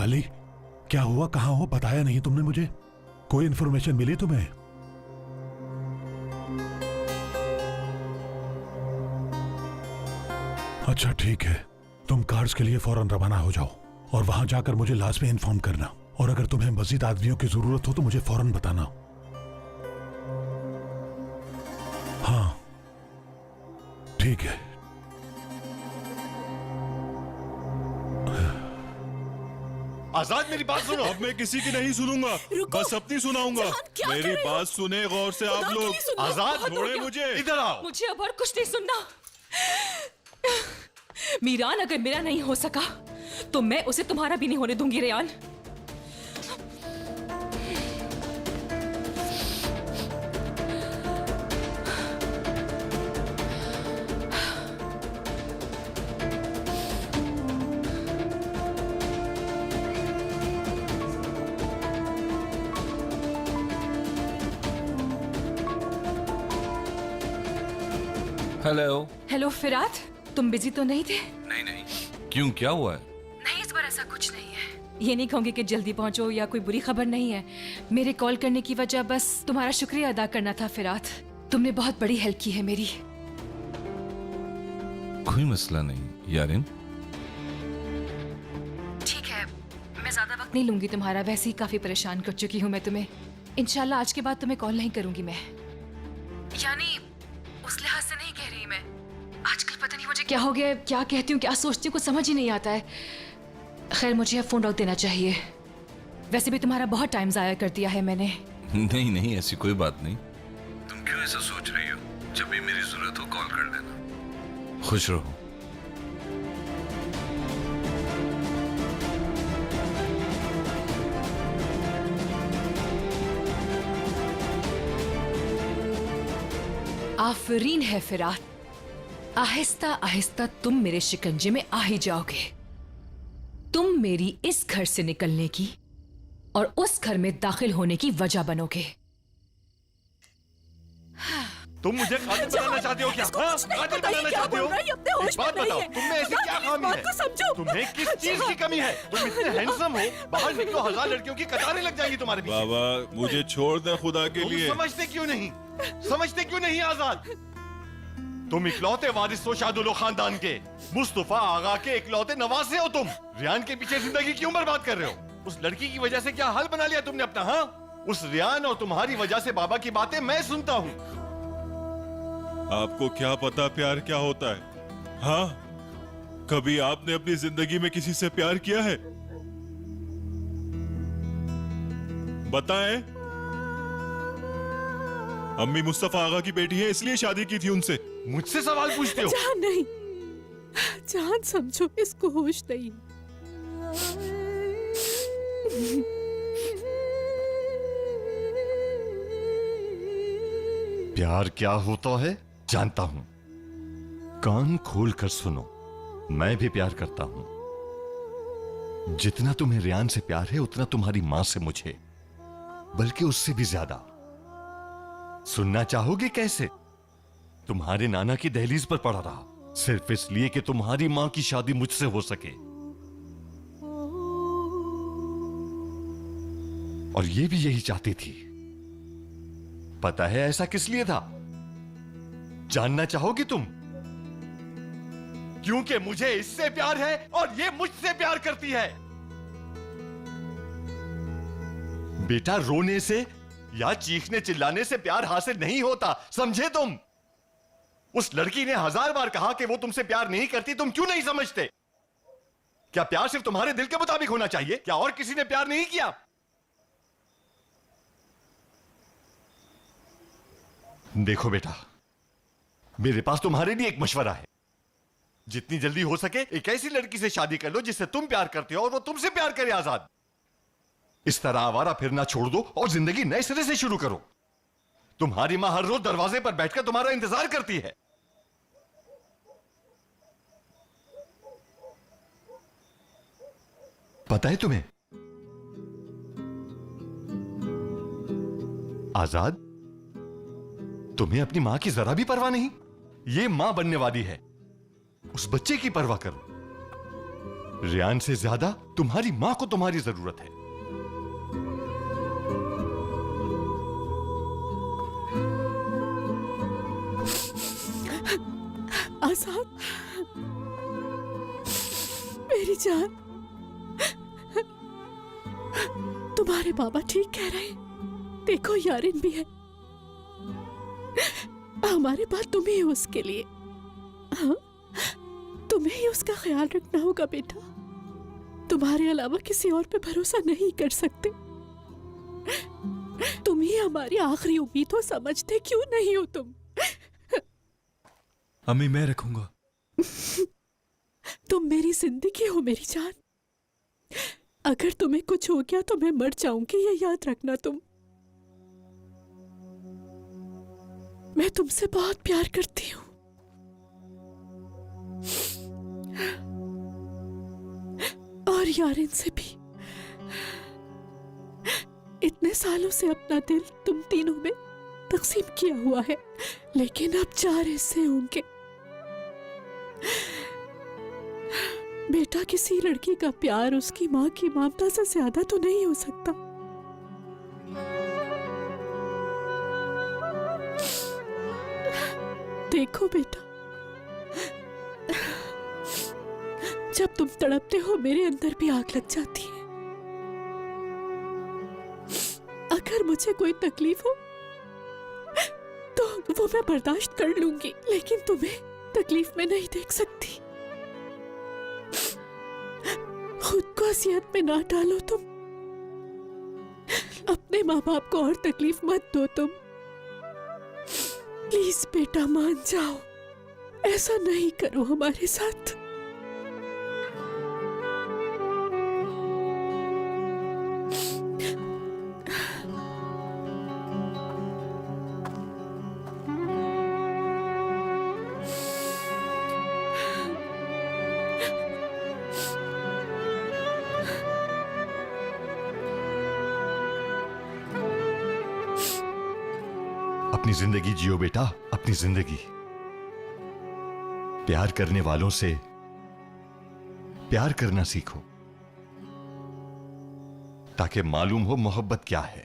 शिवाली, क्या हुआ, कहाँ हो, बताया नहीं तुमने मुझे? कोई इन्फॉर्मेशन मिली तुम्हें? अच्छा ठीक है, तुम कार्स के लिए फौरन रवाना हो जाओ और वहां जाकर मुझे लाजमी इन्फॉर्म करना, और अगर तुम्हें मजीद आदमियों की जरूरत हो तो मुझे फौरन बताना। हाँ ठीक है। आजाद, मेरी बात सुनो। अब मैं किसी की नहीं सुनूंगा, बस अपनी सुनाऊंगा। मेरी बात सुने गौर से आप लोग। आजाद, छोड़े मुझे, इधर आओ। मुझे अब और कुछ नहीं सुनना। मीरान अगर मेरा नहीं हो सका तो मैं उसे तुम्हारा भी नहीं होने दूंगी रेयान। हेलो। हेलो फिरात, तुम बिजी तो नहीं थे? नहीं, क्यों, क्या हुआ है? नहीं, इस बार ऐसा कुछ नहीं है। ये नहीं कहूंगी कि जल्दी पहुंचो या कोई बुरी खबर नहीं है। मेरे कॉल करने की वजह बस तुम्हारा शुक्रिया अदा करना था फिरात। तुमने बहुत बड़ी हेल्प की है मेरी। कोई मसला नहीं यारिन। ठीक है, मैं ज्यादा वक्त नहीं लूंगी तुम्हारा, वैसे ही काफी परेशान कर चुकी हूँ मैं तुम्हें। इंशाल्लाह आज के बाद तुम्हें कॉल नहीं करूंगी मैं, यानी उस लिहाज से नहीं कह रही मैं। आजकल पता नहीं मुझे क्या हो गया है, क्या कहती हूँ क्या सोचती हूँ, कुछ समझ ही नहीं आता है। खैर, मुझे अब फोन रख देना चाहिए। वैसे भी तुम्हारा बहुत टाइम जाया कर दिया है मैंने। नहीं, ऐसी कोई बात नहीं। तुम क्यों ऐसा सोच रही हो? जब भी मेरी जरूरत हो कॉल कर देना। खुश रहो। आफरीन है फिरात, आहिस्ता आहिस्ता तुम मेरे शिकंजे में आ ही जाओगे। तुम मेरी इस घर से निकलने की और उस घर में दाखिल होने की वजह बनोगे। तुम मुझे कातिल बनाना चाहते हो क्या? हाँ? कातिल बनाना चाहते हो? एक बात बताओ, तुमने ऐसी क्या खामी है? तुम्हें किस चीज की कमी है? तुम इतने हैंडसम हो, बाहर निकलो, 1000 लड़कियों की कतारें लग जाएंगी तुम्हारे पीछे। बाबा मुझे छोड़ दे खुदा के लिए। समझते क्यों नहीं? समझते क्यों नहीं आजाद? तुम इकलौते वारिस हो शाहदुल्लो खानदान के, मुस्तफा आगा के इकलौते नवासे हो तुम। रियान के पीछे जिंदगी क्यों बर्बाद कर रहे हो? उस लड़की की वजह से क्या हाल बना लिया तुमने अपना? हाँ, उस रियान और तुम्हारी वजह से बाबा की बातें मैं सुनता हूँ। आपको क्या पता प्यार क्या होता है? हाँ, कभी आपने अपनी जिंदगी में किसी से प्यार किया है? बताएं। अम्मी मुस्तफा आगा की बेटी है, इसलिए शादी की थी उनसे। मुझसे सवाल पूछते हो? जान नहीं, जान समझो, इसको होश नहीं। प्यार क्या होता है जानता हूं। कान खोल कर सुनो, मैं भी प्यार करता हूं। जितना तुम्हें रियान से प्यार है उतना तुम्हारी मां से मुझे, बल्कि उससे भी ज्यादा। सुनना चाहोगे कैसे? तुम्हारे नाना की दहलीज पर पड़ा रहा, सिर्फ इसलिए कि तुम्हारी मां की शादी मुझसे हो सके। और ये भी यही चाहती थी। पता है ऐसा किस लिए था? जानना चाहोगी तुम? क्योंकि मुझे इससे प्यार है और ये मुझसे प्यार करती है। बेटा, रोने से या चीखने चिल्लाने से प्यार हासिल नहीं होता, समझे तुम? उस लड़की ने 1000 बार कहा कि वो तुमसे प्यार नहीं करती, तुम क्यों नहीं समझते? क्या प्यार सिर्फ तुम्हारे दिल के मुताबिक होना चाहिए? क्या और किसी ने प्यार नहीं किया? देखो बेटा, मेरे पास तुम्हारे लिए एक मशवरा है। जितनी जल्दी हो सके एक ऐसी लड़की से शादी कर लो जिससे तुम प्यार करते हो और वो तुमसे प्यार करे आजाद। इस तरह आवारा फिरना छोड़ दो और जिंदगी नए सिरे से शुरू करो। तुम्हारी मां हर रोज दरवाजे पर बैठकर तुम्हारा इंतजार करती है। पता है तुम्हें आजाद, तुम्हें अपनी मां की जरा भी परवाह नहीं। ये मां बनने वाली है, उस बच्चे की परवाह करो। रियान से ज्यादा तुम्हारी मां को तुम्हारी जरूरत है। आजाद, मेरी जान, तुम्हारे बाबा ठीक कह रहे हैं। देखो यारिन भी है, हमारे पास तुम ही हो उसके लिए। हाँ, तुम्हें ही उसका ख्याल रखना होगा बेटा। तुम्हारे अलावा किसी और पे भरोसा नहीं कर सकते। तुम ही हमारी आखिरी उम्मीद हो, समझते क्यों नहीं हो तुम? अम्मी मैं रखूंगा। तुम मेरी जिंदगी हो मेरी जान। अगर तुम्हें कुछ हो गया तो मैं मर जाऊंगी, ये याद रखना तुम। मैं तुमसे बहुत प्यार करती हूँ। और यारिन से भी। इतने सालों से अपना दिल तुम तीनों में तकसीम किया हुआ है, लेकिन अब 4 हिस्से होंगे। बेटा, किसी लड़की का प्यार उसकी माँ की ममता से ज्यादा तो नहीं हो सकता। देखो बेटा, जब तुम तड़पते हो मेरे अंदर भी आग लग जाती है। अगर मुझे कोई तकलीफ हो तो वो मैं बर्दाश्त कर लूंगी, लेकिन तुम्हें तकलीफ में नहीं देख सकती। खुद को असियत में ना डालो तुम। अपने माँ बाप को और तकलीफ मत दो तुम। प्लीज बेटा मान जाओ, ऐसा नहीं करो हमारे साथ। अपनी जिंदगी जियो बेटा, अपनी जिंदगी। प्यार करने वालों से प्यार करना सीखो, ताकि मालूम हो मोहब्बत क्या है।